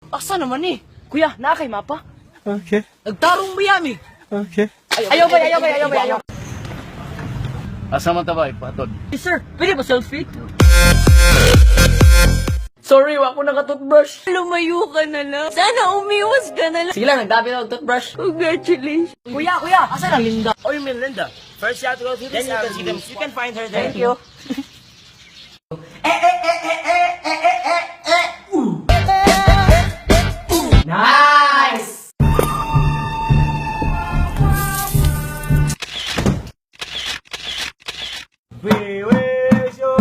Asa naman eh? Kuya, naa kay mapa? Okay. Nagtarong ba yami? Okay. Ayaw. Asa man tabay, patod. Hey, sir, pwede ba selfie? Sorry, wako naka-toothbrush. Lumayo ka na lang. Sana umiwas ka na lang. Sige lang, nagdabi na toothbrush. Congratulations. Kuya, asa na Linda? Oh, you mean Linda? First you have to go through this. Then you can see them. You can find her there. Thank you. Nice! We wish you.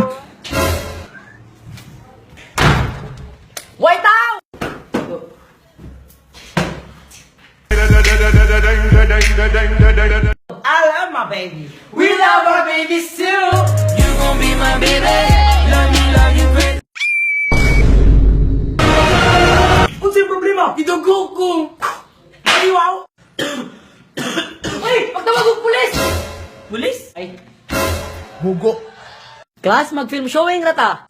White out! I love my baby. We love our babies too! You gon' be my baby. Love you great. What's yung problema? Idugo ko! Aliwaw. Ay! Pagtawag ng pulis! Pulis? Ay, Hugo. class, mag-film showing rata!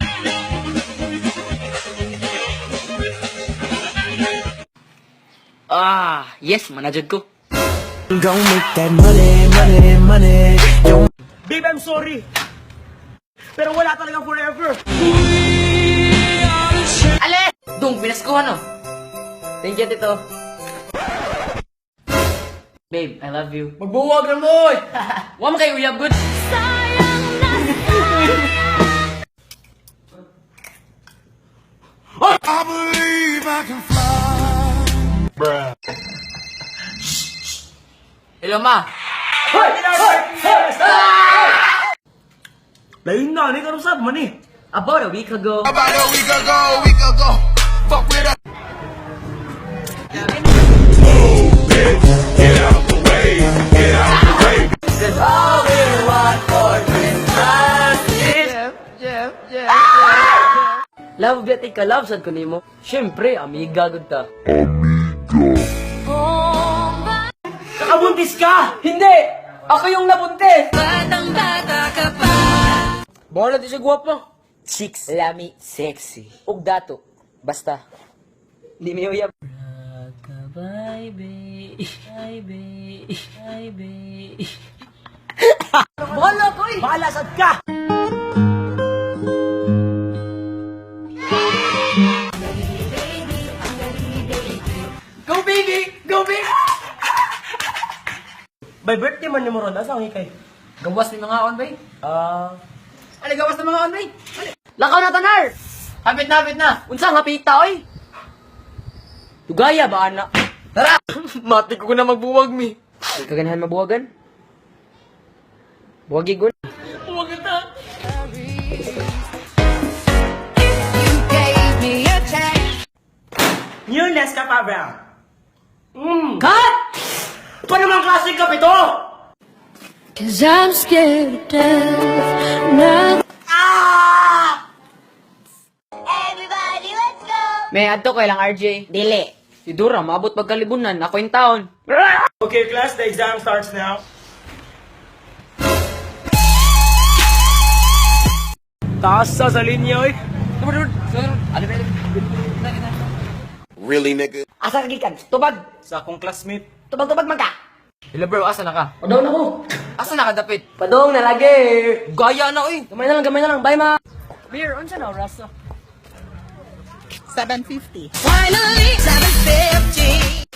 Yes, manajod ko. Don't make that money. Babe, I'm sorry. Pero wala talaga forever. Ale! Dong, pinaskuhan oh. Thank you, Tito. Babe, I love you. Magbuwag na mo! Huwag mo kayo uyab good. I believe I can fly. Hello, ma. Lain na, ni karusap man eh. About a week ago. About a week ago. Fuck with us. That's all we want for Christmas is... Love, beti ka, love, sad ko nimo. Siyempre, amiga, good ta. Nakabuntis ka! Hindi! Ako yung nabuntis! Bawal na di siya guwapa. Chicks, lami, sexy. Ug dato. Basta. Hindi may uyab. Bye, babe. Bye, babe. Bye, babe. Bahala ko eh! Bahala sad ka! Go, baby! Go, baby! By birthday man ni mo ron, asa ang hikay? Gawas ni mga on, bay. Ano gawas ng mga on, bay? Lakaw na, tanar! Hapit na. Unsang hapita, oy? Tugaya ba, anak? Tara! Mati ko na magbuwag, mi. Ay, kaganahan mabuwagan? Buwagi gun. Buwagan ta. New Nescafe Brown. Cut! Pa naman klaseng kape to? Cause I'm scared to death now. Everybody, let's go! May adto ko lang, RJ. Dili. Si Dura, maabot pagkalibunan. Ako yung taon. Okay, class, the exam starts now. Taas sa linya, oy. Really, nigga? Asa ka gikan? Tubag. Sa akong classmate. Tubag magka. Hello bro, asa na ka? Padong na ko. Asa na ka dapit? Padong na lagi. Gaya na oy. Gamay na lang. Bye, ma. Beer, unsa na oras? $7.50. Finally, 7:50.